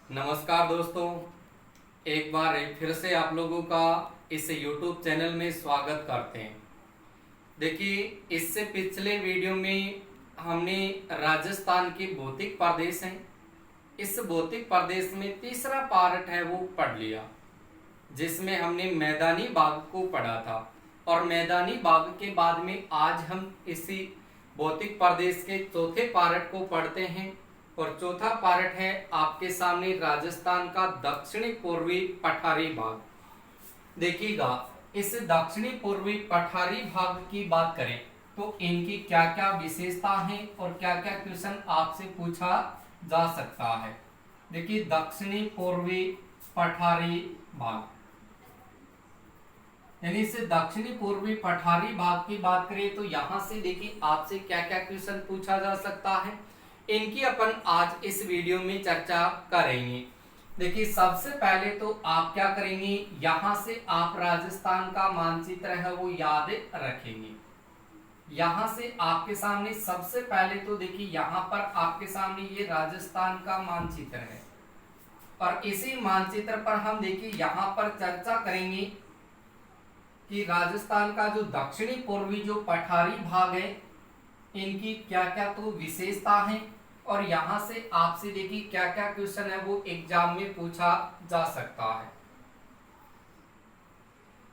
नमस्कार दोस्तों, एक बार फिर से आप लोगों का इस YouTube चैनल में स्वागत करते हैं। देखिए, इससे पिछले वीडियो में हमने राजस्थान के भौतिक प्रदेश हैं, इस भौतिक प्रदेश में तीसरा पार्ट है वो पढ़ लिया, जिसमें हमने मैदानी भाग को पढ़ा था। और मैदानी भाग के बाद में आज हम इसी भौतिक प्रदेश के चौथे पार्ट को पढ़ते हैं। और चौथा पार्ट है आपके सामने राजस्थान का दक्षिणी पूर्वी पठारी भाग। देखिएगा, इस दक्षिणी पूर्वी पठारी भाग की बात करें तो इनकी क्या क्या विशेषता है और क्या क्या क्वेश्चन आपसे पूछा जा सकता है। देखिए, दक्षिणी पूर्वी पठारी भाग यानी इस दक्षिणी पूर्वी पठारी भाग की बात करें तो यहां से देखिए आपसे क्या क्या क्वेश्चन पूछा जा सकता है, इनकी अपन आज इस वीडियो में चर्चा करेंगे। देखिए, सबसे पहले तो आप क्या करेंगे, यहां से आप राजस्थान का मानचित्र है वो याद रखेंगे। यहां से आपके सामने सबसे पहले तो देखिए यहां पर आपके सामने ये राजस्थान का मानचित्र है और इसी मानचित्र पर हम देखिए यहां पर चर्चा करेंगे कि राजस्थान का जो दक्षिणी पूर्वी जो पठारी भाग है इनकी क्या क्या तो विशेषता है और यहां से आपसे देखिए क्या क्या क्वेश्चन है वो एग्जाम में पूछा जा सकता है।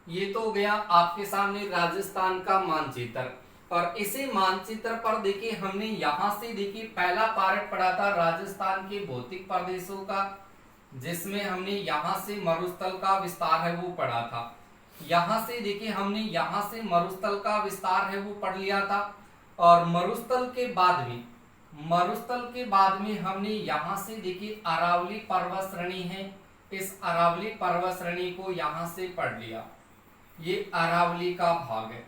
ये तो गया आपके सामने राजस्थान का मानचित्र और इसी मानचित्र पर देखिए हमने यहां से देखिए पहला पार्ट पढ़ा था राजस्थान के भौतिक प्रदेशों का, जिसमें हमने यहां से मरुस्थल का विस्तार है वो पढ़ा था। यहां से देखिए हमने यहां से मरुस्थल का विस्तार है वो पढ़ लिया था और मरुस्थल के बाद में हमने यहां से देखिए अरावली पर्वत श्रेणी है, इस अरावली पर्वत श्रेणी को यहां से पढ़ लिया। ये अरावली का भाग है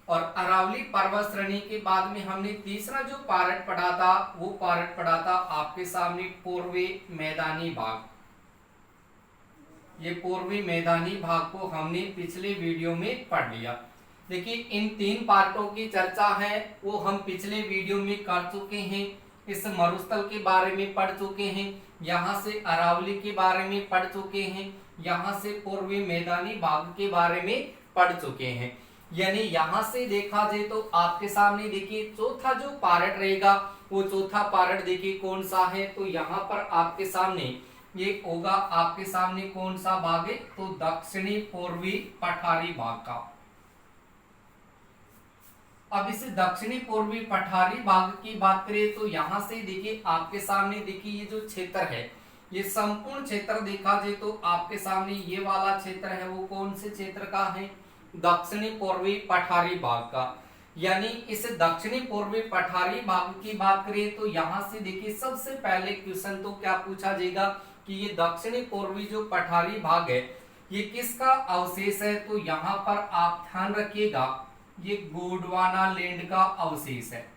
और अरावली पर्वत श्रेणी के बाद में हमने तीसरा जो पार्ट पढ़ा था वो पार्ट पढ़ा था आपके सामने पूर्वी मैदानी भाग। ये पूर्वी मैदानी भाग को हमने पिछले वीडियो में पढ़ लिया। देखिए, इन तीन पार्टों की चर्चा है वो हम पिछले वीडियो में कर चुके हैं। इस मरुस्थल के बारे में पढ़ चुके हैं, यहाँ से अरावली के बारे में पढ़ चुके हैं, यहाँ से पूर्वी मैदानी भाग के बारे में पढ़ चुके हैं। यानी यहाँ से देखा जाए तो आपके सामने देखिए चौथा जो पार्ट रहेगा वो चौथा पार्ट देखिए कौन सा है, तो यहाँ पर आपके सामने ये होगा आपके सामने कौन सा भाग है, तो दक्षिणी पूर्वी पठारी भाग का। अब इस दक्षिणी पूर्वी पठारी भाग की बात करें तो यहां से देखिए आपके सामने देखिए ये जो क्षेत्र है, ये संपूर्ण क्षेत्र देखा जाए तो आपके सामने ये वाला क्षेत्र है वो कौन से क्षेत्र का है, दक्षिणी पूर्वी पठारी भाग का। यानी इस दक्षिणी पूर्वी पठारी भाग की बात करें तो यहां से देखिए सबसे पहले क्वेश्चन तो क्या पूछा जाएगा कि ये दक्षिणी पूर्वी जो पठारी भाग है ये किसका अवशेष है, तो यहाँ पर आप ध्यान रखिएगा ये गोंडवाना लैंड का अवशेष है।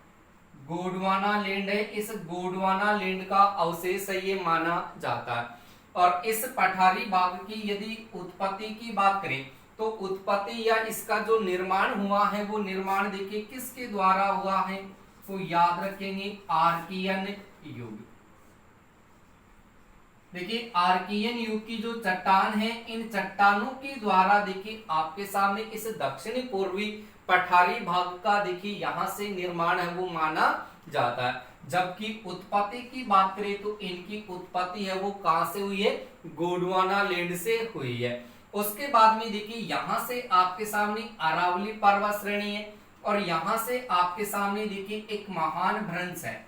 गोंडवाना लैंड है, इस गोंडवाना लैंड का अवशेष है ये माना जाता है। और इस पठारी भाग की यदि उत्पत्ति की बात करें तो उत्पत्ति या इसका जो निर्माण हुआ है वो निर्माण देखिए किसके द्वारा हुआ है, तो याद रखेंगे आर्कियन युग। देखिए, आर्कियन युग की जो चट्टान है इन चट्टानों के द्वारा देखिए आपके सामने इस दक्षिणी पूर्वी पठारी भाग का देखिए यहां से निर्माण है वो माना जाता है। जबकि उत्पत्ति की बात करें तो इनकी उत्पत्ति है वो कहां से हुई है, गोंडवाना लैंड से हुई है। उसके बाद में देखिए यहां से आपके सामने अरावली पर्वत श्रेणी है और यहां से आपके सामने देखिए एक महान भ्रंश है,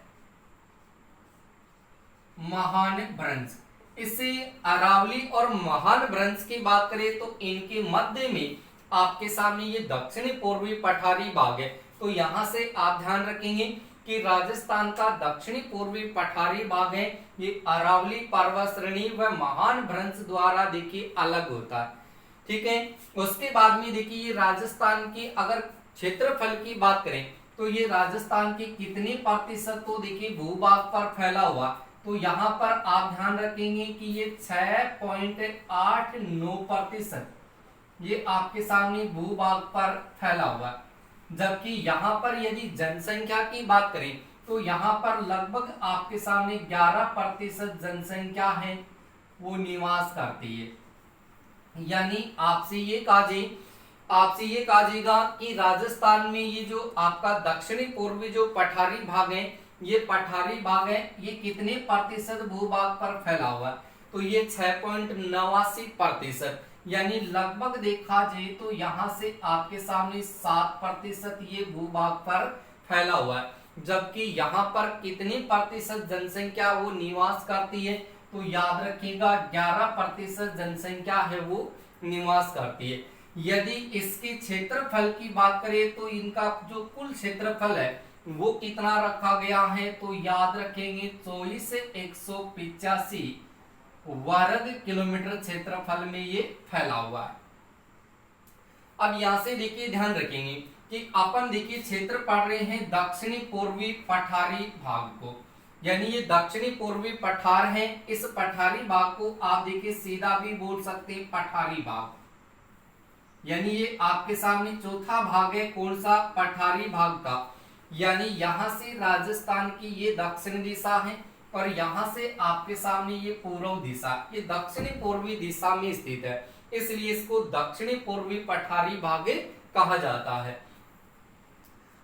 महान भ्रंश। इसे अरावली और महान भ्रंश की बात करें तो इनके मध्य में आपके सामने ये दक्षिणी पूर्वी पठारी भाग है। तो यहां से आप ध्यान रखेंगे कि राजस्थान का दक्षिणी पूर्वी पठारी भाग है ये अरावली पर्वत श्रेणी व महान भ्रंश द्वारा देखिए अलग होता है। ठीक है, उसके बाद में देखिए ये राजस्थान की अगर क्षेत्रफल की बात करें तो ये राजस्थान के कितने प्रतिशत तो देखिए भूभाग पर फैला हुआ, तो यहाँ पर आप ध्यान रखेंगे कि ये 6.89% ये आपके सामने भूभाग पर फैला हुआ। जबकि यहाँ पर यदि जनसंख्या की बात करें तो यहाँ पर लगभग आपके सामने 11% जनसंख्या है वो निवास करती है। यानी आपसे ये कहा जाएगा कि राजस्थान में ये जो आपका दक्षिणी पूर्वी जो पठारी भाग है, ये पठारी भाग है, ये कितने प्रतिशत भूभाग पर फैला हुआ है? तो ये 6.89%, यानी लगभग देखा जाए तो यहाँ से आपके सामने 7% ये भूभाग पर फैला हुआ है। जबकि यहाँ पर कितनी प्रतिशत जनसंख्या वो निवास करती है? तो याद रखिएगा 11% जनसंख्या है वो निवास करती है। यदि इसके क्षेत्रफल की बात करें तो इनका जो कुल क्षेत्रफल है वो कितना रखा गया है? तो याद रखेंगे 24,185 वर्ग किलोमीटर क्षेत्रफल में ये फैला हुआ है। अब यहां से देखिए ध्यान रखेंगे कि अपन देखिए क्षेत्र पढ़ रहे हैं दक्षिणी पूर्वी पठारी भाग को, यानी ये दक्षिणी पूर्वी पठार है। इस पठारी भाग को आप देखिए सीधा भी बोल सकते हैं पठारी भाग, यानी ये आपके सामने चौथा भाग है कौन सा? पठारी भाग का। यानी यहां से राजस्थान की ये दक्षिण दिशा है और यहां से आपके सामने ये पूर्व दिशा, ये दक्षिणी पूर्वी दिशा में स्थित है, इसलिए इसको दक्षिणी पूर्वी पठारी भाग कहा जाता है।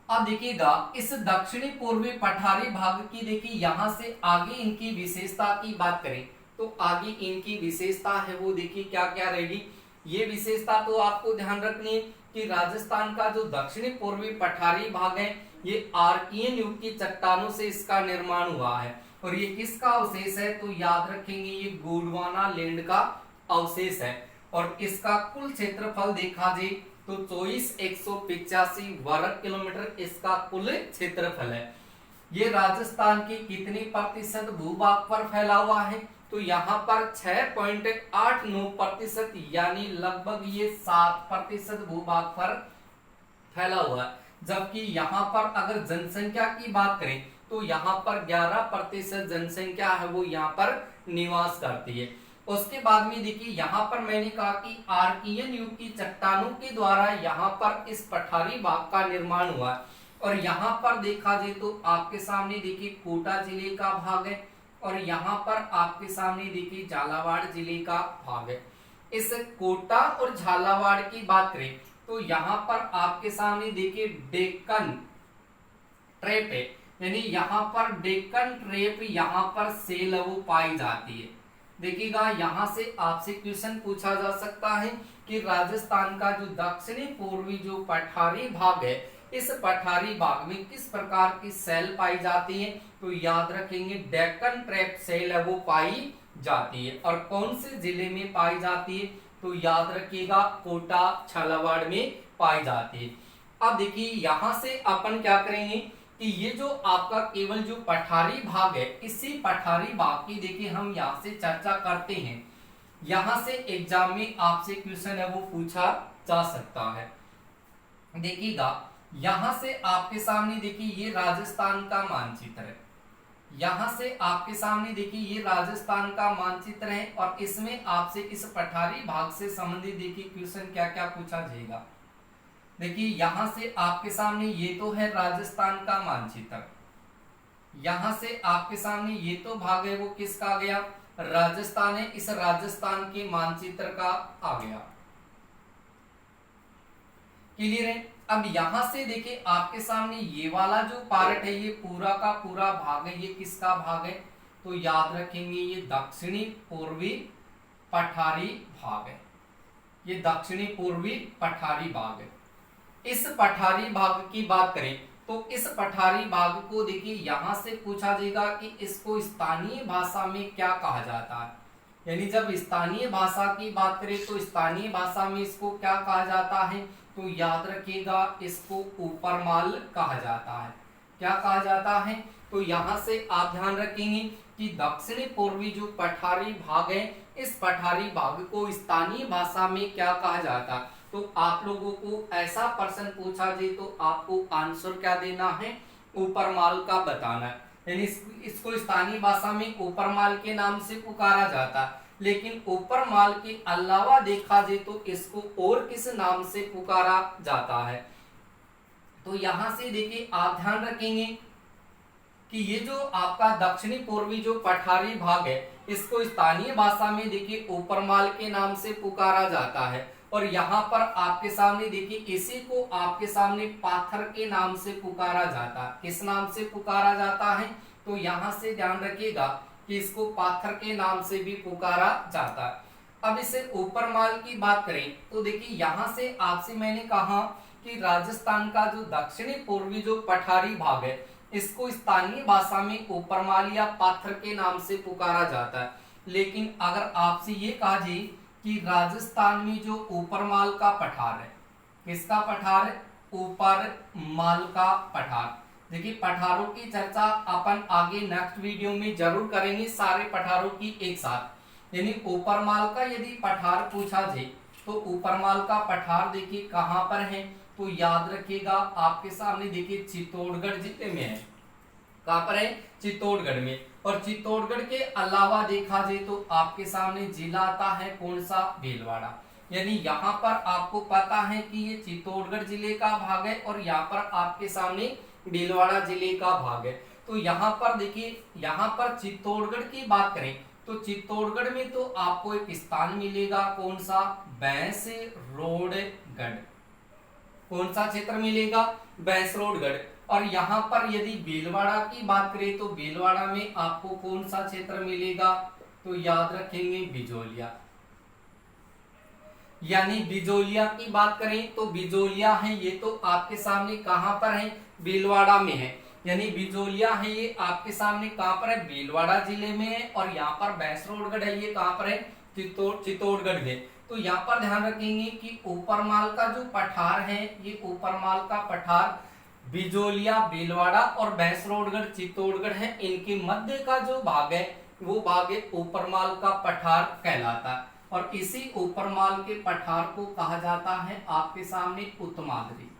अब देखिएगा इस दक्षिणी पूर्वी पठारी भाग की देखिए यहां से आगे इनकी विशेषता की बात करें तो आगे इनकी विशेषता है वो देखिए क्या क्या रहेगी। ये विशेषता तो आपको ध्यान रखनी है कि राजस्थान का जो दक्षिणी पूर्वी पठारी भाग है ये आर्कियन युग की चट्टानों से इसका निर्माण हुआ है और ये किसका अवशेष है? तो याद रखेंगे ये गोंडवाना लैंड का अवशेष है और इसका कुल क्षेत्रफल देखा जाए तो 24,185 वर्ग किलोमीटर इसका कुल क्षेत्रफल है। ये राजस्थान के कितने प्रतिशत भूभाग पर फैला हुआ है? तो यहाँ पर 6.89%, यानी लगभग ये 7% भूभाग पर फैला हुआ है। जबकि यहाँ पर अगर जनसंख्या की बात करें तो यहाँ पर 11% जनसंख्या है वो यहाँ पर निवास करती है। उसके बाद में देखिए यहाँ पर मैंने कहा कि आर्कियन युग की चट्टानों के द्वारा यहाँ पर इस पठारी भाग का निर्माण हुआ है और यहाँ पर देखा जाए तो आपके सामने देखिए कोटा जिले का भाग है और यहाँ पर आपके सामने देखिए झालावाड़ जिले का भाग है। इस कोटा और झालावाड़ की बात करें तो यहाँ पर आपके सामने देखिए डेक्कन ट्रेप है, यानी यहाँ पर डेक्कन ट्रेप यहाँ पर सेल वो पाई जाती है। देखिएगा यहाँ से आपसे क्वेश्चन पूछा जा सकता है कि राजस्थान का जो दक्षिणी पूर्वी जो पठारी भाग है इस पठारी भाग में किस प्रकार की सेल पाई जाती है? तो याद रखेंगे डेक्कन ट्रैप सेल है वो पाई जाती है और कौन से जिले में पाई जाती है? तो याद रखिएगा कोटा झालावाड़ में पाई जाती है। अब देखिए यहाँ से अपन क्या करेंगे कि ये जो आपका केवल जो पठारी भाग है इसी पठारी भाग की देखिए हम यहाँ से चर्चा करते हैं। यहाँ से एग्जाम में आपसे क्वेश्चन है वो पूछा जा सकता है। देखिएगा यहाँ से आपके सामने देखिए ये राजस्थान का मानचित्र है, यहाँ से आपके सामने देखिए ये राजस्थान का मानचित्र है और इसमें आपसे इस पठारी भाग से संबंधित देखिए क्वेश्चन क्या क्या पूछा जाएगा। देखिए यहाँ से आपके सामने ये तो है राजस्थान का मानचित्र, यहाँ से आपके सामने ये तो भाग है वो किसका आ गया? राजस्थान है, इस राजस्थान के मानचित्र का आ गया। क्लियर है? अब यहां से देखिए आपके सामने ये वाला जो पार्ट है ये पूरा का पूरा भाग है, ये किसका भाग है? तो याद रखेंगे ये दक्षिणी पूर्वी पठारी भाग है, ये दक्षिणी पूर्वी पठारी भाग है। इस पठारी भाग की बात करें तो इस पठारी भाग को देखिए यहां से पूछा जाएगा कि इसको स्थानीय भाषा में क्या कहा जाता है। यानी जब स्थानीय भाषा की बात करें तो स्थानीय भाषा में इसको क्या कहा जाता है? तो याद रखिएगा इसको ऊपरमाल कहा जाता है। क्या कहा जाता है? तो यहाँ से आप ध्यान रखेंगे कि दक्षिणी पूर्वी जो पठारी भाग है इस पठारी भाग को स्थानीय भाषा में क्या कहा जाता है? तो आप लोगों को ऐसा प्रश्न पूछा जाए तो आपको आंसर क्या देना है? ऊपरमाल का बताना है। यानी इसको स्थानीय भाषा में ऊपरमाल के नाम से पुकारा जाता है, लेकिन ऊपरमाल के अलावा देखा जाए तो इसको और किस नाम से पुकारा जाता है? तो यहां से देखिए आप ध्यान रखेंगे कि ये जो आपका दक्षिणी पूर्वी जो पठारी भाग है इसको स्थानीय भाषा में देखिए ऊपरमाल के नाम से पुकारा जाता है। और यहाँ पर आपके सामने देखिए इसी को आपके सामने पाथर के नाम से पुकारा जाता है। किस नाम से पुकारा जाता है? तो यहाँ से ध्यान रखिएगा कि इसको पाथर के नाम से भी पुकारा जाता है। अब इसे ऊपरमाल की बात करें तो देखिए यहाँ से आपसे मैंने कहा कि राजस्थान का जो दक्षिणी पूर्वी जो पठारी भाग है इसको स्थानीय भाषा में ऊपरमाल या पाथर के नाम से पुकारा जाता है। लेकिन अगर आपसे ये कहा जाए कि राजस्थान में जो ऊपरमाल का पठार है, किसका पठार है? ऊपरमाल का पठार। देखिए पठारों की चर्चा अपन आगे नेक्स्ट वीडियो में जरूर करेंगे, सारे पठारों की एक साथ। यानी ऊपरमाल का यदि पठार पूछा जाए तो ऊपरमाल का पठार देखिए कहां पर है? तो याद रखिएगा आपके सामने देखिए चित्तौड़गढ़ जिले में है। कहां पर है? चित्तौड़गढ़ में। और चित्तौड़गढ़ के अलावा देखा जाए तो आपके सामने जिला आता है कौन सा? भीलवाड़ा। यानी यहाँ पर आपको पता है कि ये चित्तौड़गढ़ जिले का भाग है और यहाँ पर आपके सामने भीलवाड़ा जिले का भाग है। तो यहाँ पर देखिए, यहाँ पर चित्तौड़गढ़ की बात करें तो चित्तौड़गढ़ में तो आपको एक स्थान मिलेगा कौन सा? भैंसरोडगढ़। कौन सा क्षेत्र मिलेगा? भैंसरोडगढ़। और यहाँ पर यदि भीलवाड़ा की बात करें तो भीलवाड़ा में आपको कौन सा क्षेत्र मिलेगा? तो याद रखेंगे बिजोलिया। यानी बिजोलिया की बात करें तो बिजोलिया है ये तो आपके सामने कहां पर है? भीलवाड़ा में है। यानी बिजोलिया है ये आपके सामने कहां पर है? भीलवाड़ा जिले में है। और यहाँ पर भैंसरोडगढ़ है ये कहां पर है? चित्तौड़गढ़ में। तो यहाँ पर ध्यान रखेंगे कि ऊपरमाल का जो पठार है ये ऊपरमाल का पठार बिजोलिया, भीलवाड़ा और भैंसरोडगढ़ चित्तौड़गढ़ है, इनके मध्य का जो भाग है वो भाग है ऊपरमाल का पठार कहलाता है। और इसी ऊपरमाल के पठार को कहा जाता है आपके सामने उत्तमाद्री।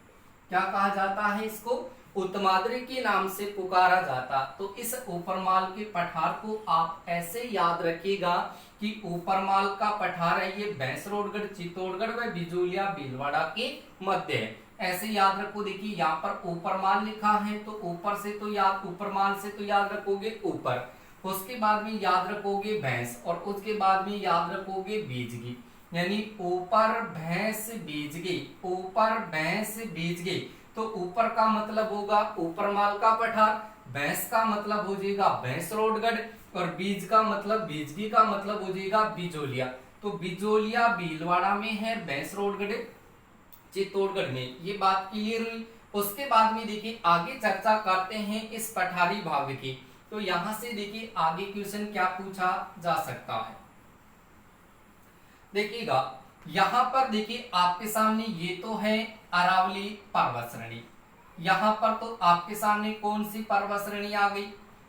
क्या कहा जाता है इसको? उत्तमाद्री के नाम से पुकारा जाता। तो इस ऊपरमाल के पठार को आप ऐसे याद रखिएगा कि ऊपरमाल का पठार है ये भैंसरोडगढ़, चित्तौड़गढ़ व बिजोलिया, भीलवाड़ा के मध्य है। ऐसे याद रखो। देखिए यहाँ पर ऊपरमाल लिखा है तो ऊपर से तो याद, ऊपरमाल से तो याद रखोगे ऊपर, उसके बाद में याद रखोगे भैंस और उसके बाद में याद रखोगे बीजगी। यानी ऊपर भैंस बीजगी, ऊपर भैंस बीजगी। तो ऊपर का मतलब होगा ऊपरमाल का पठार, भैंस का मतलब हो जाएगा भैंसरोडगढ़ और बीज का मतलब, बीजगी का मतलब हो जाएगा बिजोलिया। तो बिजोलिया भीलवाड़ा में है, भैंसरोडगढ़ चित्तौड़गढ़ में। ये बात क्लियर हुई। उसके बाद में देखिए आगे चर्चा करते हैं इस पठारी भाग की। तो यहां से देखिए आगे क्वेश्चन क्या पूछा जा सकता है। देखिएगा यहां पर देखिए आपके सामने ये तो है अरावली पर्वत श्रेणी। यहां पर तो आपके सामने कौन सी पर्वत श्रेणी आ गई?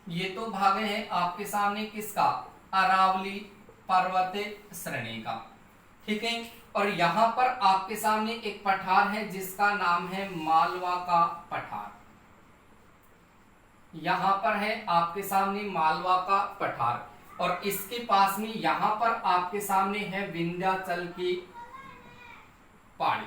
ये तो भाग है आपके सामने किसका? अरावली पर्वत श्रेणी का। ठीक है। और यहां पर आपके सामने एक पठार है जिसका नाम है मालवा का पठार। यहां पर है आपके सामने मालवा का पठार और इसके पास में यहां पर आपके सामने है विंध्याचल की पहाड़ी।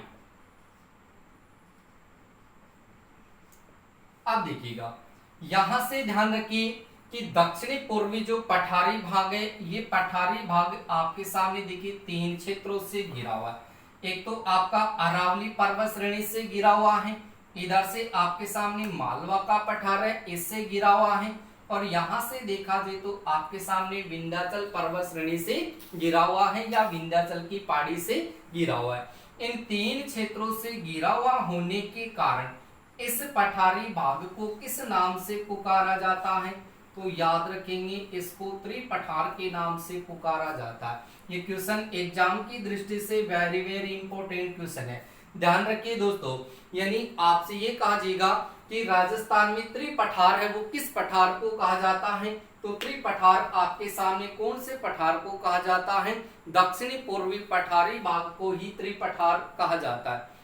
अब देखिएगा यहां से ध्यान रखिए कि दक्षिणी पूर्वी जो पठारी भाग है ये पठारी भाग आपके सामने देखिए 3 क्षेत्रों से घिरा हुआ है। एक तो आपका अरावली पर्वत श्रेणी से घिरा हुआ है, इधर से आपके सामने मालवा का पठार है इससे घिरा हुआ है, और यहां से देखा जाए तो आपके सामने विंध्याचल पर्वत श्रेणी से घिरा हुआ है या विंध्याचल की पहाड़ी से घिरा हुआ है। इन 3 क्षेत्रों से घिरा हुआ होने के कारण इस पठारी भाग को किस नाम से पुकारा जाता है? तो याद रखेंगे इसको त्रिपठार के नाम से पुकारा जाता है। ये क्वेश्चन एग्जाम की दृष्टि से वेरी वेरी इंपॉर्टेंट क्वेश्चन है, ध्यान रखिए दोस्तों। यानी आपसे ये कहा जाएगा कि राजस्थान में त्रिपठार है वो किस पठार को कहा जाता है? तो त्रिपठार आपके सामने कौन से पठार को कहा जाता है? दक्षिणी पूर्वी पठारी भाग को ही त्रिपठार कहा जाता है।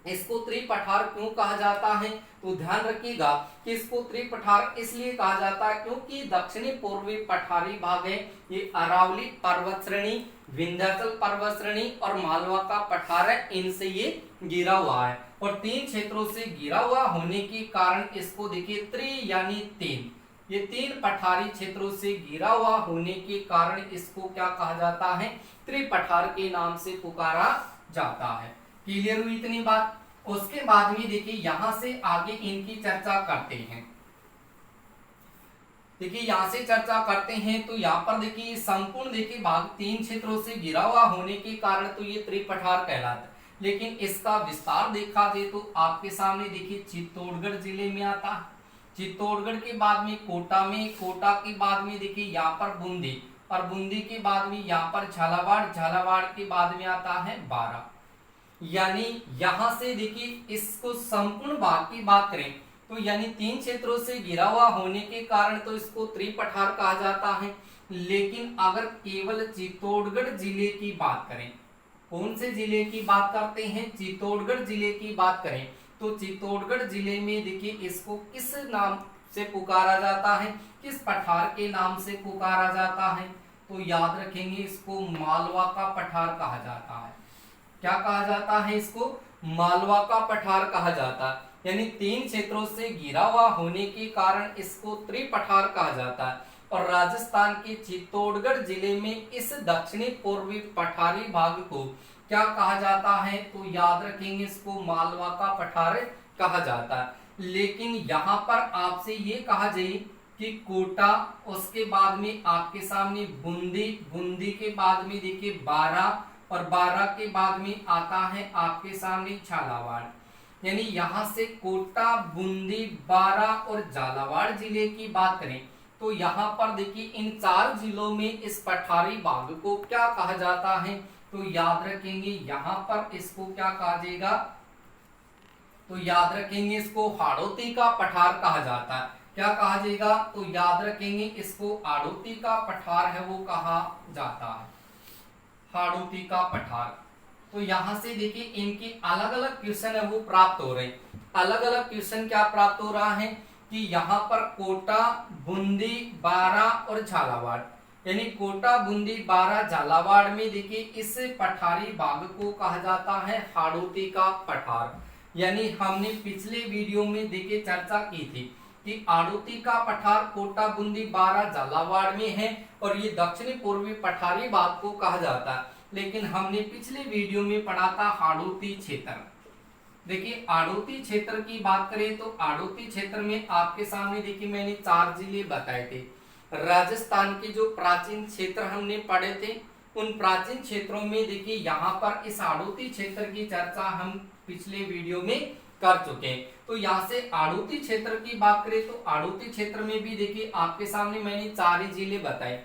इसको त्रिपठार क्यों कहा जाता है? तो ध्यान रखिएगा कि इसको त्रिपठार इसलिए कहा जाता है क्योंकि दक्षिणी पूर्वी पठारी भाग है ये अरावली पर्वत श्रेणी, विंध्याचल पर्वत श्रेणी और मालवा का पठार है, इनसे ये घिरा हुआ है और 3 क्षेत्रों से घिरा हुआ होने के कारण इसको देखिए त्रि यानी 3 ये 3 पठारी क्षेत्रों से घिरा हुआ होने के कारण इसको क्या कहा जाता है, त्रिपठार के नाम से पुकारा जाता है। क्लियर हुई इतनी बात। उसके बाद में देखिए यहां से आगे इनकी चर्चा करते हैं। देखिए यहां से चर्चा करते हैं तो यहाँ पर देखिए संपूर्ण देखिए भाग 3 क्षेत्रों से घिरा हुआ होने के कारण तो ये त्रिपठार कहलाता है। लेकिन इसका विस्तार देखा जाए तो आपके सामने देखिए चित्तौड़गढ़ जिले में आता है, चित्तौड़गढ़ के बाद में कोटा में, कोटा के बाद में देखिए यहाँ पर बूंदी, और बूंदी के बाद में यहाँ पर झालावाड़, झालावाड़ के बाद में आता है बारा। यानी यहां से देखिए इसको संपूर्ण भाग की बात करें तो यानी 3 क्षेत्रों से घिरा हुआ होने के कारण तो इसको त्रिपठार कहा जाता है। लेकिन अगर केवल चित्तौड़गढ़ जिले की बात करें, कौन से जिले की बात करते हैं, चित्तौड़गढ़ जिले की बात करें तो चित्तौड़गढ़ जिले में देखिए इसको किस नाम से पुकारा जाता है, किस पठार के नाम से पुकारा जाता है, तो याद रखेंगे इसको मालवा का पठार कहा जाता है। क्या कहा जाता है, इसको मालवा का पठार कहा जाता है। यानी 3 क्षेत्रों से घिरा हुआ होने के कारण इसको त्रिपठार कहा जाता है। और राजस्थान के चित्तौड़गढ़ जिले में इस दक्षिणी पूर्वी पठारी भाग को क्या कहा जाता है, तो याद रखेंगे इसको मालवा का पठार कहा जाता है। लेकिन यहाँ पर आपसे ये कहा जाए कि कोटा, उसके बाद में आपके सामने बूंदी, बूंदी के बाद में देखिए बारा, और बारा के बाद में आता है आपके सामने झालावाड़। यानी यहां से कोटा, बूंदी, बारा और झालावाड़ जिले की बात करें तो यहां पर देखिए इन 4 जिलों में इस पठारी भाग को क्या कहा जाता है, तो याद रखेंगे यहां पर इसको क्या कहा जाएगा, तो याद रखेंगे इसको हाड़ौती का पठार कहा जाता है। क्या कहा जाएगा, तो याद रखेंगे इसको हाड़ौती का पठार है वो कहा जाता है, हाड़ौती का पठार। तो यहां से देखिए इनके अलग अलग क्वेश्चन है वो प्राप्त हो रहे हैं। अलग अलग क्वेश्चन क्या प्राप्त हो रहा है कि यहाँ पर कोटा, बूंदी, बारा और झालावाड़, यानी कोटा, बूंदी, बारा, झालावाड़ में देखिए इस पठारी भाग को कहा जाता है हाड़ौती का पठार। यानी हमने पिछले वीडियो में देखिए चर्चा की थी कि हाड़ौती का पठार कोटा, बूंदी, बारा, झालावाड़ में है और ये दक्षिणी पूर्वी पठारी भाग को कहा जाता है। लेकिन हमने पिछले वीडियो में पढ़ा था हाड़ौती क्षेत्र। देखिए हाड़ौती क्षेत्र की बात करें तो हाड़ौती क्षेत्र में आपके सामने देखिए मैंने 4 जिले बताए थे। राजस्थान के जो प्राचीन क्षेत्र हमने पढ़े थे उन प्राचीन क्षेत्रों में देखिए यहाँ पर इस हाड़ौती क्षेत्र की चर्चा हम पिछले वीडियो में कर चुके हैं। तो यहाँ से हाड़ौती क्षेत्र की बात करें तो हाड़ौती क्षेत्र में भी देखिए आपके सामने मैंने 4 जिले बताए,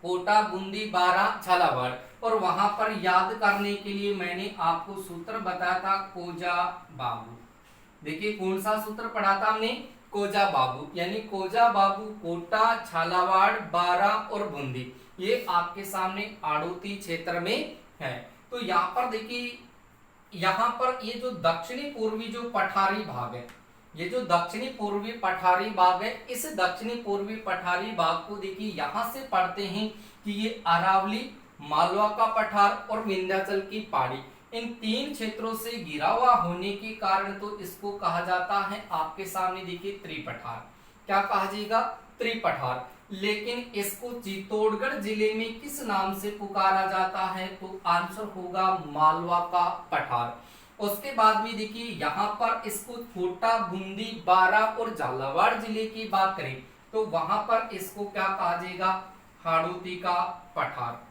कोटा, बूंदी, बारा, झालावाड़। और वहां पर याद करने के लिए मैंने आपको सूत्र बताया था कोजा बाबू। देखिए कौन सा सूत्र पढ़ा था हमने, कोजा बाबू। यानी कोजा बाबू कोटा, झालावाड़, बारा और बूंदी ये आपके सामने हाड़ौती क्षेत्र में है। तो यहाँ पर देखिए यहाँ पर ये जो दक्षिणी पूर्वी जो पठारी भाग है, ये जो दक्षिणी पूर्वी पठारी भाग है, इस दक्षिणी पूर्वी पठारी भाग को देखिए यहां से पढ़ते हैं कि ये अरावली, मालवा का पठार और विंध्याचल की पहाड़ी, इन 3 क्षेत्रों से घिरा हुआ होने के कारण तो इसको कहा जाता है आपके सामने देखिए त्रिपठार। क्या कहा जाएगा, त्रिपठार। लेकिन इसको चित्तौड़गढ़ जिले में किस नाम से पुकारा जाता है, तो आंसर होगा मालवा का पठार। उसके बाद में देखिए यहाँ पर इसको कोटा, बूंदी, बारा और झालावाड़ जिले की बात करें तो वहां पर इसको क्या कहा जाएगा, हाड़ौती का पठार।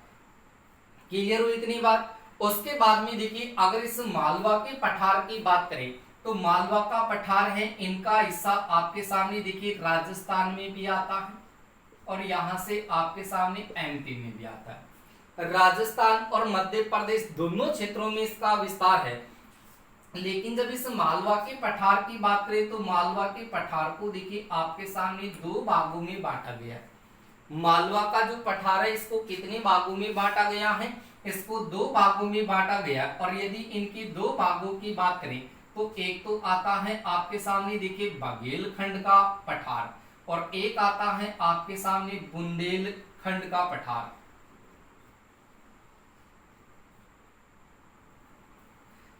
क्लियर हुई इतनी बात। उसके बाद में देखिए अगर इस मालवा के पठार की बात करें तो मालवा का पठार है, इनका हिस्सा आपके सामने देखिए राजस्थान में भी आता है और यहां से आपके सामने एमपी में भी आता है। राजस्थान और मध्य प्रदेश दोनों क्षेत्रों में इसका विस्तार है। लेकिन जब इस मालवा के पठार की बात करें तो मालवा के पठार को देखिए आपके सामने 2 भागों में बांटा गया है। मालवा का जो पठार है इसको कितने भागों में बांटा गया है, इसको 2 भागों में बांटा गया। और यदि इनकी 2 भागों की बात करें तो एक तो आता है आपके सामने देखिए बघेलखंड का पठार और एक आता है आपके सामने बुंदेलखंड का पठार।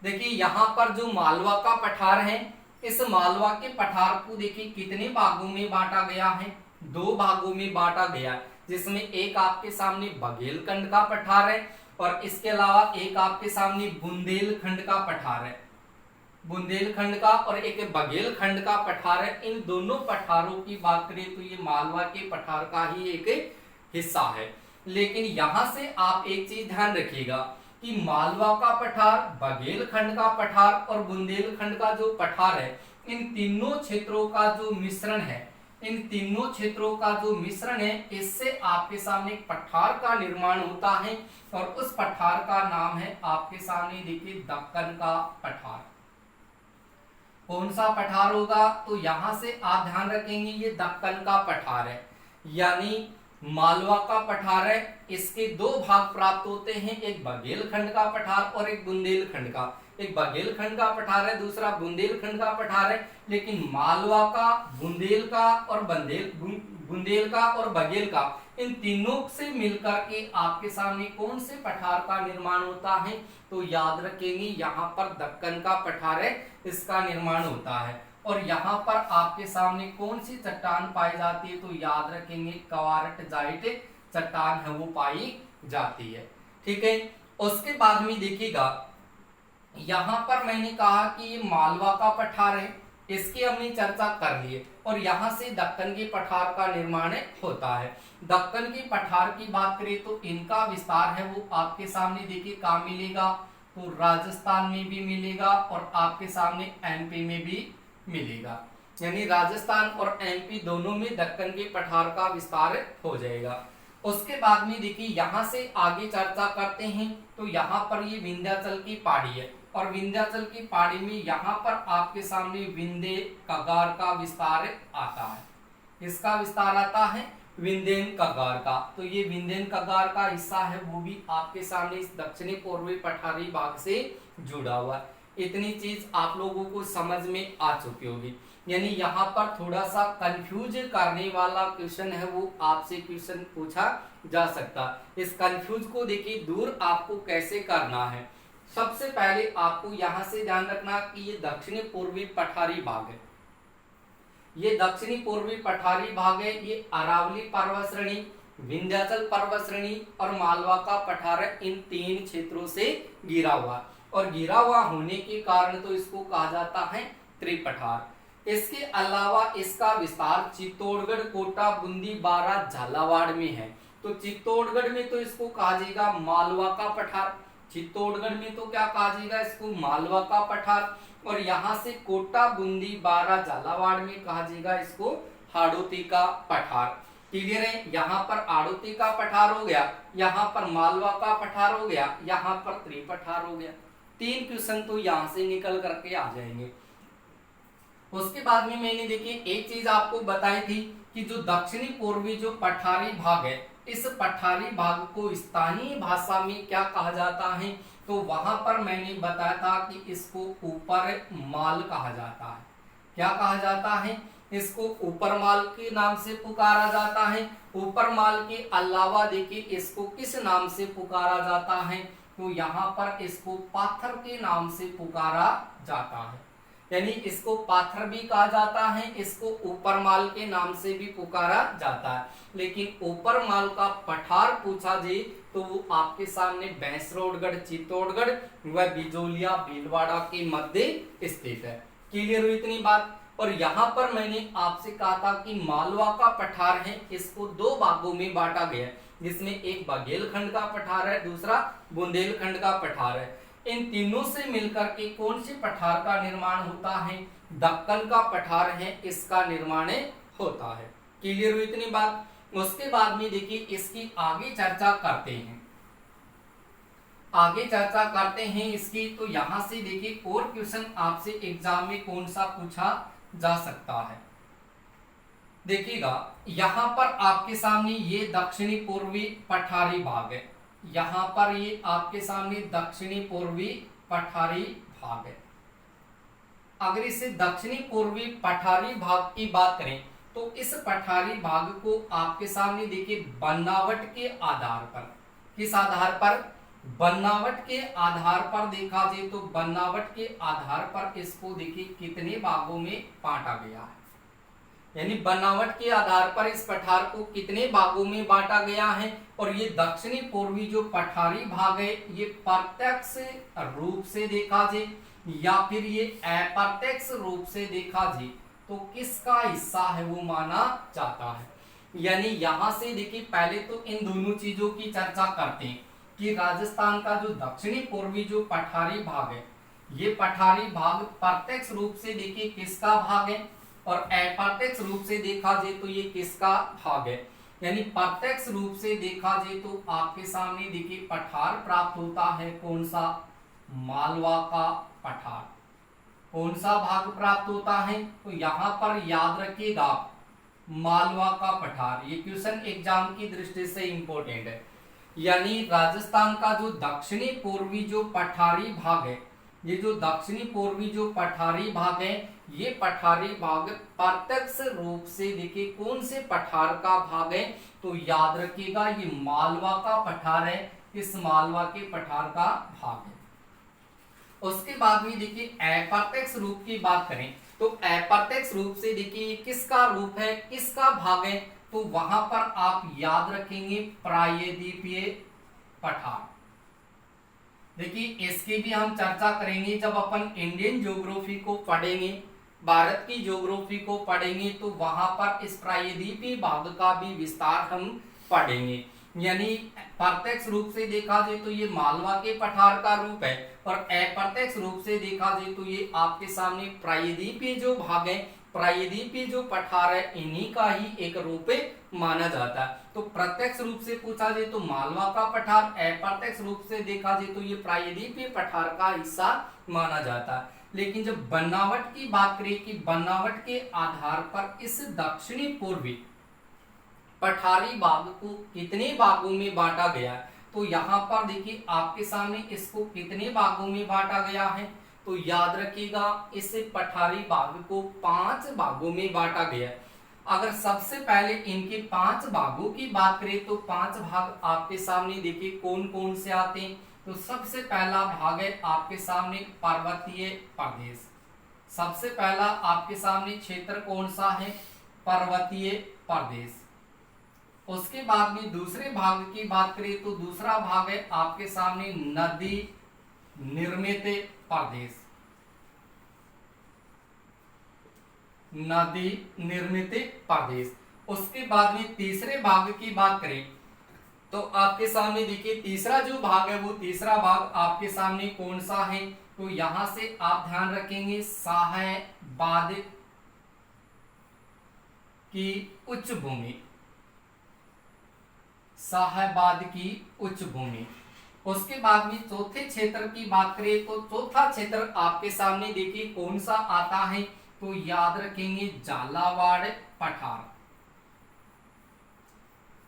देखिए यहां पर जो मालवा का पठार है इस मालवा के पठार को देखिए कितने भागों में बांटा गया है, 2 भागों में बांटा गया है, जिसमें एक आपके सामने बघेलखंड का पठार है और इसके अलावा एक आपके सामने बुंदेलखंड का पठार है, बुंदेलखंड का और एक बघेलखंड का पठार है। इन दोनों पठारों की बात करें तो ये मालवा के पठार का ही एक हिस्सा है। लेकिन यहां से आप एक चीज ध्यान रखिएगा कि मालवा का पठार, बघेलखंड का पठार और बुंदेलखंड का जो पठार है, इन तीनों क्षेत्रों का जो मिश्रण है, इन तीनों क्षेत्रों का जो मिश्रण है, इससे आपके सामने एक पठार का निर्माण होता है और उस पठार का नाम है आपके सामने देखिए दक्कन का पठार। कौन सा पठार होगा? तो यहां से आप ध्यान रखेंगे ये दक्कन का पठार है, यानी मालवा का पठार है। इसके 2 भाग प्राप्त होते हैं, एक बघेलखंड का पठार और एक बुंदेलखंड का। एक बघेलखंड का पठार है, दूसरा बुंदेलखंड का पठार है। लेकिन मालवा का, बुंदेल का और बघेल का, इन तीनों से मिलकर के आपके सामने कौन से पठार का निर्माण होता है? तो याद रखेंगे यहाँ पर दक्कन का पठार है, इसका निर्माण होता है। और यहाँ पर आपके सामने कौन सी चट्टान पाई जाती है? तो याद रखेंगे क्वार्टजाइट चट्टान है वो पाई जाती है। ठीक है, उसके बाद में देखिएगा यहाँ पर मैंने कहा कि ये मालवा का पठार है, इसकी हमने चर्चा कर ली है और यहाँ से दक्कन के पठार का निर्माण होता है। दक्कन के पठार की बात करें तो इनका विस्तार है वो आपके सामने देखिए कहाँ मिलेगा? तो राजस्थान में भी मिलेगा और आपके सामने एमपी में भी मिलेगा, यानी राजस्थान और एमपी दोनों में दक्कन के पठार का विस्तार हो जाएगा। उसके बाद में देखिए यहाँ से आगे चर्चा करते हैं तो यहाँ पर ये विंध्याचल की पहाड़ी है और विंध्याचल की पहाड़ी में यहाँ पर आपके सामने विंध्य कगार का विस्तार आता है। इसका विस्तार आता है विंध्यन कगार का। तो ये विंध्यन कगार का हिस्सा है वो भी आपके सामने इस दक्षिणी पूर्वी पठारी भाग से जुड़ा हुआ है। इतनी चीज आप लोगों को समझ में आ चुकी होगी। यानी यहाँ पर थोड़ा सा कंफ्यूज करने वाला क्वेश्चन है वो आपसे क्वेश्चन पूछा जा सकता है। इस कंफ्यूज को देखिए दूर आपको कैसे करना है। सबसे पहले आपको यहाँ से ध्यान रखना कि ये दक्षिणी पूर्वी पठारी भाग है, ये दक्षिणी पूर्वी पठारी भाग है। ये अरावली पर्वत श्रेणी, विंध्याचल पर्वत श्रेणी और मालवा का पठार है, इन 3 क्षेत्रों से घिरा हुआ और घिरा हुआ होने के कारण तो इसको कहा जाता है त्रिपठार। इसके अलावा इसका विस्तार चित्तौड़गढ़, कोटा, बूंदी, बारा, झालावाड़ में है। तो चित्तौड़गढ़ में तो इसको कहा जाएगा मालवा का पठार, चित्तौड़गढ़ में तो क्या कहा जाएगा इसको? मालवा का पठार। और यहाँ से कोटा, बूंदी, बारा, झालावाड़ में कहा जाएगा इसको हाड़ौती का पठार। क्लियर है? यहाँ पर हाड़ौती का पठार हो गया, यहाँ पर मालवा का पठार हो गया, यहाँ पर त्रिपठार हो गया। 3 क्वेश्चन तो यहाँ से निकल करके आ जाएंगे। उसके बाद में मैंने देखिए एक चीज आपको बताई थी कि जो दक्षिणी पूर्वी जो पठारी भाग है, इस पठारी भाग को स्थानीय भाषा में क्या कहा जाता है? तो वहां पर मैंने बताया था कि इसको ऊपर माल कहा जाता है। क्या कहा जाता है? इसको ऊपर माल के नाम से पुकारा जाता है। ऊपर माल के अलावा देखिए इसको किस नाम से पुकारा जाता है? तो यहाँ पर इसको पाथर के नाम से पुकारा जाता है, यानी इसको पाथर भी कहा जाता है, इसको ऊपर माल के नाम से भी पुकारा जाता है। लेकिन ऊपर माल का पठार पूछा जाए तो वो आपके सामने भैंसरोडगढ़, चित्तौड़गढ़ व बिजोलिया, भीलवाड़ा के मध्य स्थित है। क्लियर हुई इतनी बात? और यहाँ पर मैंने आपसे कहा था कि मालवा का पठार है, इसको 2 भागों में बांटा गया है, जिसमें एक बघेलखंड का पठार है, दूसरा बुंदेलखंड का पठार है। इन तीनों से मिलकर के कौन से पठार का निर्माण होता है? दक्कन का पठार है, इसका निर्माण होता है। क्लियर हुई इतनी बात? उसके बाद में देखिए इसकी आगे चर्चा करते हैं, आगे चर्चा करते हैं इसकी। तो यहां से देखिए और क्वेश्चन आपसे एग्जाम में कौन सा पूछा जा सकता है। देखिएगा यहाँ पर आपके सामने ये दक्षिणी पूर्वी पठारी भाग है, यहाँ पर ये आपके सामने दक्षिणी पूर्वी पठारी भाग है। अगर इसे दक्षिणी पूर्वी पठारी भाग की बात करें तो इस पठारी भाग को आपके सामने देखिए बनावट के आधार पर, किस आधार पर? बनावट के आधार पर देखा जाए तो बनावट के आधार पर इसको देखिए कितने भागों में बांटा गया है, यानी बनावट के आधार पर इस पठार को कितने भागों में बांटा गया है। और ये दक्षिणी पूर्वी जो पठारी भाग है ये प्रत्यक्ष रूप से देखा जाए या फिर ये अप्रत्यक्ष रूप से देखा जाए तो किसका हिस्सा है वो माना जाता है। यानी यहां से देखिए पहले तो इन दोनों चीजों की चर्चा करते हैं कि राजस्थान का जो दक्षिणी पूर्वी जो पठारी भाग है ये पठारी भाग प्रत्यक्ष रूप से देखिए किसका भाग है और अप्रत्यक्ष रूप से देखा जाए तो ये किसका भाग है। यानी प्रत्यक्ष रूप से देखा जाए तो आपके सामने देखिए पठार प्राप्त होता है कौन सा, मालवा का पठार। कौन सा भाग प्राप्त होता है तो यहां पर याद रखिएगा मालवा का पठार, ये क्वेश्चन एग्जाम की दृष्टि से इंपॉर्टेंट है। यानी राजस्थान का जो दक्षिणी पूर्वी जो पठारी भाग है, ये जो दक्षिणी पूर्वी जो पठारी भाग है ये पठारी भाग प्रत्यक्ष रूप से देखिए कौन से पठार का भाग है तो याद रखिएगा ये मालवा का पठार है, इस मालवा के पठार का भाग है। उसके बाद में देखिए अप्रत्यक्ष रूप की बात करें तो अप्रत्यक्ष रूप से देखिए किसका रूप है, किसका भाग है तो वहां पर आप याद रखेंगे प्रायद्वीपीय पठार। देखिए इसकी भी हम चर्चा करेंगे जब अपन इंडियन ज्योग्राफी को पढ़ेंगे, भारत की ज्योग्राफी को पढ़ेंगे तो वहां पर इस प्रायद्वीपीय भाग का भी विस्तार हम पढ़ेंगे। यानी प्रत्यक्ष रूप से देखा जाए तो ये मालवा के पठार का रूप है और अप्रत्यक्ष रूप से देखा जाए तो ये आपके सामने प्रायद्वीपीय जो भाग है, प्रायद्वीपीय जो पठार है इन्हीं का ही एक रूप माना जाता है। तो प्रत्यक्ष रूप से पूछा जाए तो मालवा का पठार, अप्रत्यक्ष रूप से देखा जाए तो ये प्रायद्वीपीय पठार का हिस्सा माना जाता है। लेकिन जब बनावट की बात करें कि बनावट के आधार पर इस दक्षिणी पूर्वी पठारी भाग को कितने भागों में बांटा गया है तो यहाँ पर देखिए आपके सामने इसको कितने भागों में बांटा गया है तो याद रखिएगा इस पठारी भाग को 5 भागों में बांटा गया है। अगर सबसे पहले इनके 5 भागों की बात करें तो 5 भाग आपके सामने देखिए कौन कौन से आते हैं तो सबसे पहला भाग है आपके सामने पर्वतीय प्रदेश। सबसे पहला आपके सामने क्षेत्र कौन सा है, पर्वतीय प्रदेश। उसके बाद में दूसरे भाग की बात करें तो दूसरा भाग है आपके सामने नदी निर्मित प्रदेश। नदी निर्मित प्रदेश। उसके बाद में तीसरे भाग की बात करें तो आपके सामने देखिए तीसरा जो भाग है वो तीसरा भाग आपके सामने कौन सा है तो यहां से आप ध्यान रखेंगे साहेबाद की उच्च भूमि, साहेबाद की उच्च भूमि। उसके बाद में चौथे क्षेत्र की बात करें तो चौथा क्षेत्र आपके सामने देखिए कौन सा आता है तो याद रखेंगे झालावाड़ पठार,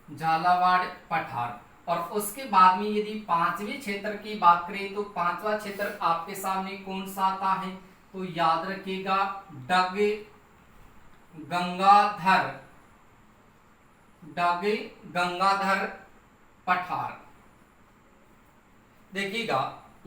झालावाड़ पठार। और उसके बाद में यदि पांचवें क्षेत्र की बात करें तो पांचवा क्षेत्र आपके सामने कौन सा आता है तो याद रखिएगा डग गंगाधर, डग गंगाधर पठार। देखिएगा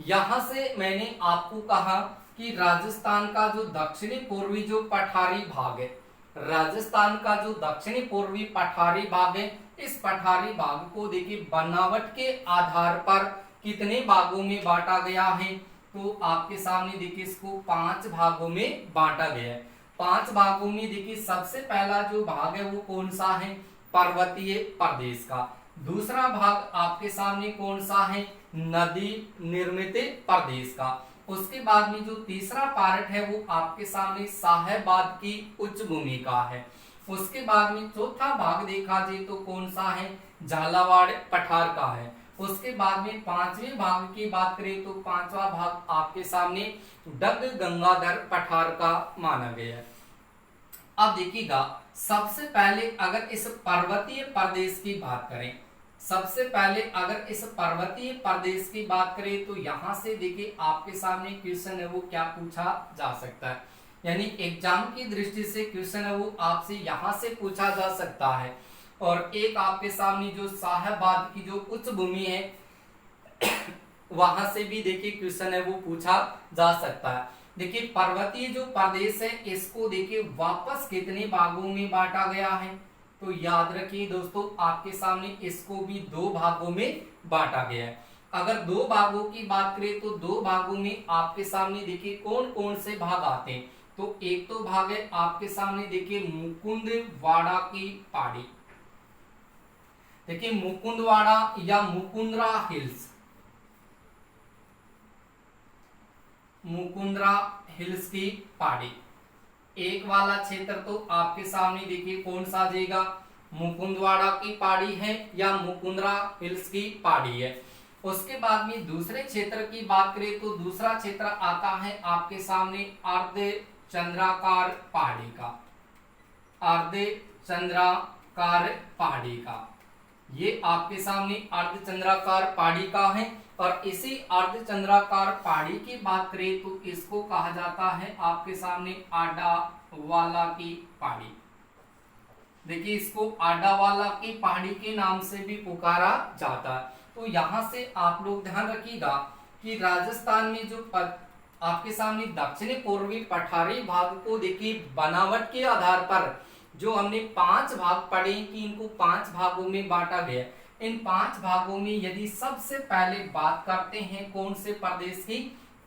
यहां से मैंने आपको कहा कि राजस्थान का जो दक्षिणी पूर्वी जो पठारी भाग है, राजस्थान का जो दक्षिणी पूर्वी पठारी भाग है इस पठारी भाग को देखिए बनावट के आधार पर कितने भागों में बांटा गया है तो आपके सामने देखिए इसको 5 भागों में बांटा गया है। 5 भागों में देखिए सबसे पहला जो भाग है वो कौन सा है, पर्वतीय प्रदेश का। दूसरा भाग आपके सामने कौन सा है, नदी निर्मित प्रदेश का। उसके बाद में जो तीसरा पार्ट है वो आपके सामने साहेबाद की उच्च भूमि का है। उसके बाद में चौथा भाग देखा जाए तो कौन सा है, झालावाड़ पठार का है। उसके बाद में पांचवें भाग की बात करें तो पांचवा भाग आपके सामने डग गंगाधर पठार का माना गया है। अब देखिएगा सबसे पहले अगर इस पर्वतीय प्रदेश की बात करें, सबसे पहले अगर इस पर्वतीय प्रदेश की बात करें तो यहां से देखिए आपके सामने क्वेश्चन है वो क्या पूछा जा सकता है, यानी एग्जाम की दृष्टि से क्वेश्चन है वो आपसे यहां से पूछा जा सकता है। और एक आपके सामने जो साहेबाद की जो उच्च भूमि है वहां से भी देखिए क्वेश्चन है वो पूछा जा सकता है। देखिए पर्वतीय जो प्रदेश है इसको देखिए वापस कितने भागों में बांटा गया है, तो याद रखिए दोस्तों आपके सामने इसको भी दो भागों में बांटा गया है। अगर दो भागों की बात करें तो दो भागों में आपके सामने देखिए कौन कौन से भाग आते हैं, तो एक तो भाग है आपके सामने देखिए मुकुंदवाड़ा की पहाड़ी, देखिए मुकुंदवाड़ा या मुकुंदरा हिल्स, मुकुंदरा हिल्स की पहाड़ी एक वाला क्षेत्र तो आपके सामने देखिए कौन सा आ जाएगा, मुकुंदवाड़ा की पहाड़ी है या मुकुंदरा हिल्स की पहाड़ी है। उसके बाद में दूसरे क्षेत्र की बात करें तो दूसरा क्षेत्र आता है आपके सामने अर्ध चंद्राकार पहाड़ी का, अर्ध चंद्राकार पहाड़ी का, ये आपके सामने अर्ध चंद्राकार पहाड़ी का है। और इसी अर्ध चंद्राकार पहाड़ी की बात करें तो इसको कहा जाता है आपके सामने आडावाला की पहाड़ी, देखिए इसको आडावाला की पहाड़ी के नाम से भी पुकारा जाता है। तो यहां से आप लोग ध्यान रखिएगा कि राजस्थान में जो आपके सामने दक्षिणी पूर्वी पठारी भाग को देखिए बनावट के आधार पर जो हमने 5 भाग पढ़े कि इनको 5 भागों में बांटा गया, इन 5 भागों में यदि सबसे पहले बात करते हैं कौन से प्रदेश की,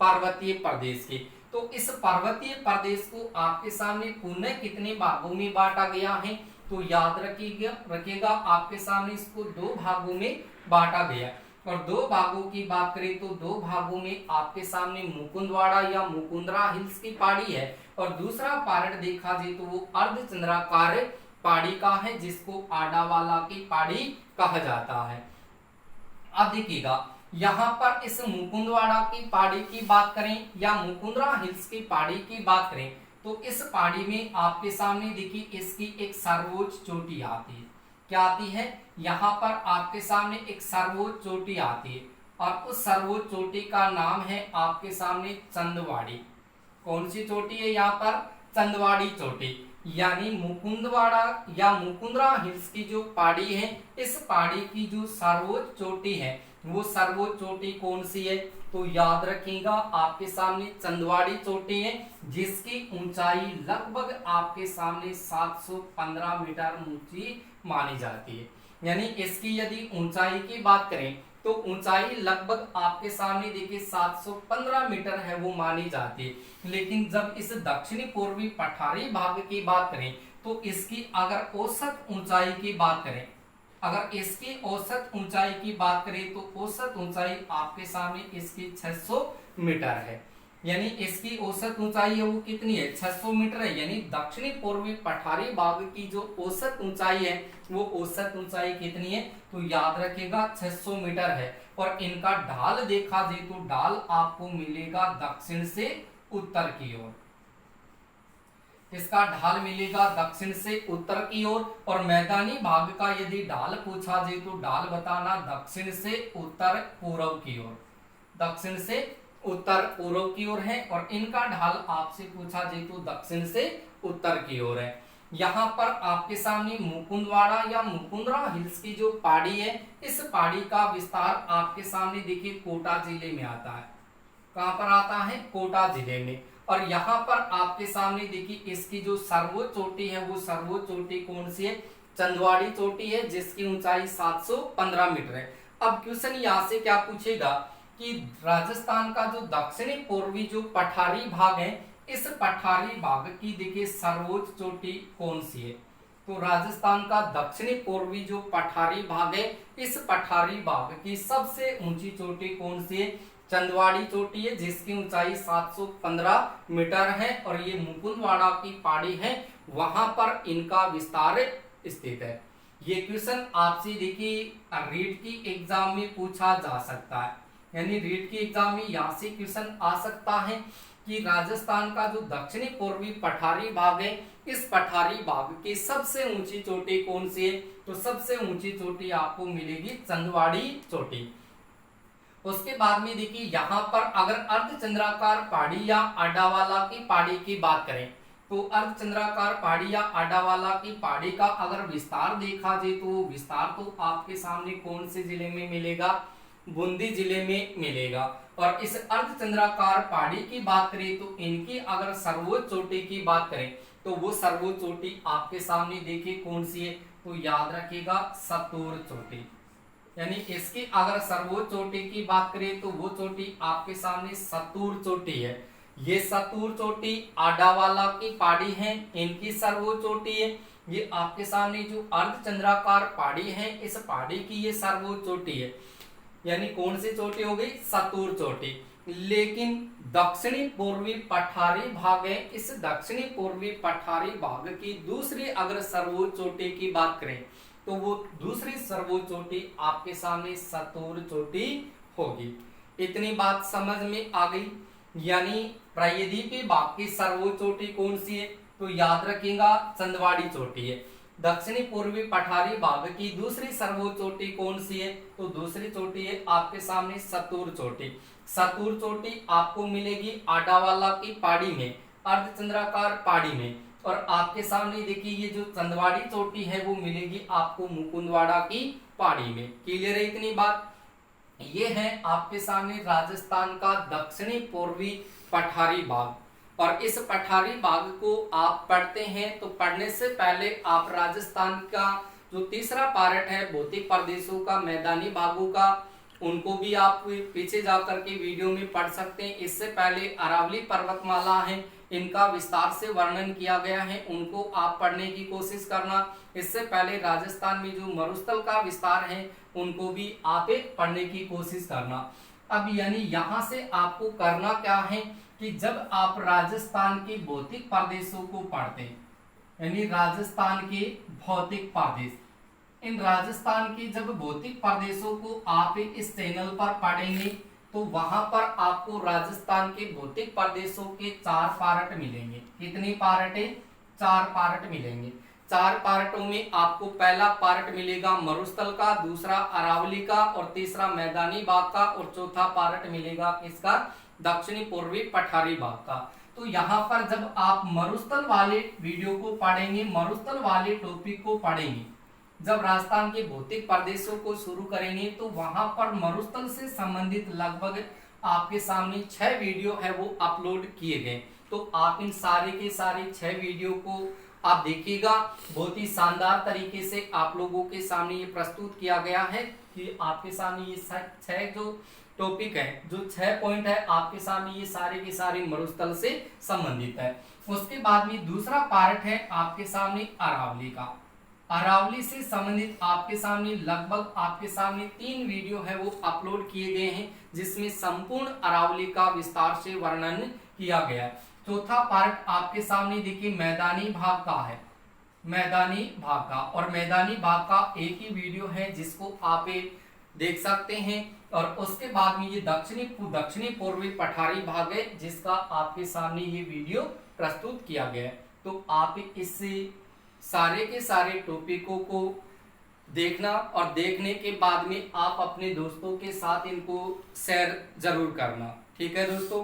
पर्वतीय प्रदेश की, तो इस पर्वतीय प्रदेश को आपके सामने पुनः कितने भागों में बांटा गया है, तो याद रखिएगा आपके सामने इसको 2 भागों में बांटा गया। और 2 भागों की बात करें तो 2 भागों में आपके सामने मुकुंदवाड़ा या मुकुंदरा हिल्स की पहाड़ी है और दूसरा पार्ट देखा जाए तो वो अर्धचंद्राकार पहाड़ी का है जिसको आडावाला की पहाड़ी कहा जाता है। अब देखिएगा यहाँ पर इस मुकुंदवाड़ा की पहाड़ी की बात करें या मुकुंदरा हिल्स की पहाड़ी की बात करें तो इस पहाड़ी में आपके सामने देखिए इसकी एक सर्वोच्च चोटी आती है, क्या आती है, यहाँ पर आपके सामने एक सर्वोच्च चोटी आती है और उस सर्वोच्च चोटी का नाम है आपके सामने चंदवाड़ी। कौन सी चोटी है यहाँ पर, चंदवाड़ी चोटी, यानी मुकुंदवाड़ा या मुकुंदरा हिल्स की जो पहाड़ी है इस पहाड़ी की जो सर्वोच्च चोटी है वो सर्वोच्च चोटी कौन सी है, तो याद रखिएगा आपके सामने चंदवाड़ी चोटी है जिसकी ऊंचाई लगभग आपके सामने 715 मीटर ऊंची मानी जाती है। यानी इसकी यदि ऊंचाई की बात करें तो ऊंचाई लगभग आपके सामने देखिए 715 मीटर है वो मानी जाती है। लेकिन जब इस दक्षिणी पूर्वी पठारी भाग की बात करें तो इसकी अगर औसत ऊंचाई की बात करें, अगर इसकी औसत ऊंचाई की बात करें तो औसत ऊंचाई आपके सामने इसकी 600 मीटर है। यानी इसकी औसत ऊंचाई है वो कितनी है, 600 मीटर है। यानी दक्षिणी पूर्वी पठारी भाग की जो औसत ऊंचाई है वो औसत ऊंचाई कितनी है, तो याद रखिएगा 600 मीटर है। और इनका ढाल देखा जाए तो ढाल आपको मिलेगा दक्षिण से उत्तर की ओर, इसका ढाल मिलेगा दक्षिण से उत्तर की ओर। और मैदानी भाग का यदि ढाल पूछा जाए तो ढाल बताना दक्षिण से उत्तर पूर्व की ओर, दक्षिण से उत्तर पूर्व की ओर है। और इनका ढाल आपसे पूछा जाए तो दक्षिण से उत्तर की ओर है। यहाँ पर आपके सामने मुकुंदवाड़ा या मुकुंदरा हिल्स की जो पहाड़ी है इस पहाड़ी का विस्तार आपके सामने देखिए कोटा जिले में आता है। कहां पर आता है, कोटा जिले में। और यहाँ पर आपके सामने देखिए इसकी जो सर्वोच्च चोटी है वो सर्वोच्च चोटी कौन सी है, चंदवाड़ी चोटी है जिसकी ऊंचाई 715 मीटर है। अब क्वेश्चन यहाँ से क्या पूछेगा कि राजस्थान का जो दक्षिणी पूर्वी जो पठारी भाग है इस पठारी भाग की देखिए सर्वोच्च चोटी कौन सी है, तो राजस्थान का दक्षिणी पूर्वी जो पठारी भाग है इस पठारी भाग की सबसे ऊंची चोटी कौन सी है, चंदवाड़ी चोटी है जिसकी ऊंचाई 715 मीटर है। और ये मुकुंदवाड़ा की पहाड़ी है वहां पर इनका विस्तार स्थित है। ये क्वेश्चन आपसे देखिए रीट की एग्जाम में पूछा जा सकता है, यानी रीट की एग्जाम में यहाँ से क्वेश्चन आ सकता है कि राजस्थान का जो दक्षिणी पूर्वी पठारी भाग है इस पठारी भाग की सबसे ऊंची चोटी कौन सी है, तो सबसे ऊंची चोटी आपको मिलेगी चंदवाड़ी चोटी। उसके बाद में देखिए यहाँ पर अगर अर्धचंद्राकार पहाड़ी या आडावाला की पहाड़ी की बात करें तो अर्धचंद्राकार पहाड़ी या आडावाला की पहाड़ी का अगर विस्तार देखा जाए तो विस्तार तो आपके सामने कौन से जिले में मिलेगा, बूंदी जिले में मिलेगा। और इस अर्धचंद्राकार पहाड़ी की बात करें तो इनकी अगर सर्वोच्च चोटी की बात करें तो वो सर्वोच्च चोटी आपके सामने देखिए कौन सी है, तो याद रखिएगा सतूर चोटी। यानी इसकी अगर सर्वोच्च चोटी की बात करें तो वो चोटी आपके सामने सतूर चोटी है। ये सतूर चोटी आडावाला की पहाड़ी है, इनकी सर्वोच्च चोटी है। ये आपके सामने जो अर्धचंद्राकार पहाड़ी है, इस पहाड़ी की ये सर्वोच्च चोटी है। यानी कौन सी चोटी हो गई, सतूर चोटी। लेकिन दक्षिणी पूर्वी पठारी भाग है, इस दक्षिणी पूर्वी पठारी भाग की दूसरी अगर सर्वोच्च चोटी की बात करें तो वो दूसरी सर्वोच्च चोटी आपके सामने सतूर चोटी होगी। इतनी बात समझ में आ गई। यानी प्रायद्वीपीय भाग की सर्वोच्च चोटी कौन सी है, तो याद रखिएगा चंदवाड़ी चोटी है। दक्षिणी पूर्वी पठारी भाग की दूसरी सर्वोच्च चोटी कौन सी है, तो दूसरी चोटी है आपके सामने सतूर चोटी। सतूर चोटी आपको मिलेगी आडावाला की पहाड़ी में, अर्धचंद्राकार पहाड़ी में। और आपके सामने देखिए ये जो चंदवाड़ी चोटी है वो मिलेगी आपको मुकुंदवाड़ा की पहाड़ी में। क्लियर है इतनी बात। ये है आपके सामने राजस्थान का दक्षिणी पूर्वी पठारी भाग। और इस पठारी भाग को आप पढ़ते हैं तो पढ़ने से पहले आप राजस्थान का जो तीसरा पार्ट है भौतिक प्रदेशों का, मैदानी भागों का, उनको भी आप पीछे जाकर के वीडियो में पढ़ सकते हैं। इससे पहले अरावली पर्वतमाला है, इनका विस्तार से वर्णन किया गया है, उनको आप पढ़ने की कोशिश करना। इससे पहले राजस्थान में जो मरुस्थल का विस्तार है उनको भी आप पढ़ने की कोशिश करना। अब यानी यहाँ से आपको करना क्या है कि जब आप राजस्थान के भौतिक प्रदेशों को पढ़ते हैं, यानी राजस्थान के भौतिक प्रदेश, इन राजस्थान के जब भौतिक प्रदेशों को आप इस चैनल पर पढ़ेंगे तो वहां पर आपको राजस्थान के भौतिक प्रदेशों के 4 पार्ट मिलेंगे। कितने पार्ट है, 4 पार्ट मिलेंगे। 4 पार्टों में आपको पहला पार्ट मिलेगा मरुस्थल का, दूसरा अरावली का, और तीसरा मैदानी भाग का, और चौथा पार्ट मिलेगा इसका दक्षिणी पूर्वी पठारी भाग का। तो यहाँ पर जब आप मरुस्थल वाले वीडियो को पढ़ेंगे, मरुस्थल वाले टॉपिक को पढ़ेंगे, जब राजस्थान के भौतिक प्रदेशों को शुरू करेंगे तो वहां पर मरुस्थल से संबंधित लगभग आपके सामने 6 वीडियो है वो अपलोड किए गए। तो आप इन सारे के सारे 6 वीडियो को आप देखिएगा। बहुत ही शानदार तरीके से आप लोगों के सामने ये प्रस्तुत किया गया है कि आपके सामने ये 6 जो टॉपिक है, जो 6 पॉइंट है आपके सामने, ये सारे के सारे मरुस्थल से संबंधित है। उसके बाद में दूसरा पार्ट है आपके सामने अरावली का। अरावली से संबंधित आपके सामने लगभग आपके सामने 3 वीडियो है वो अपलोड किए गए हैं, जिसमें संपूर्ण अरावली का विस्तार से वर्णन किया गया है। चौथा पार्ट आपके सामने देखिए मैदानी भाग का है, मैदानी भाग का, और मैदानी भाग का एक ही वीडियो है जिसको आप देख सकते हैं। और उसके बाद में ये दक्षिणी पूर्वी पठारी भाग है जिसका आपके सामने ये वीडियो प्रस्तुत किया गया है। तो आप इससे सारे के सारे टॉपिकों को देखना, और देखने के बाद में आप अपने दोस्तों के साथ इनको शेयर जरूर करना। ठीक है दोस्तों।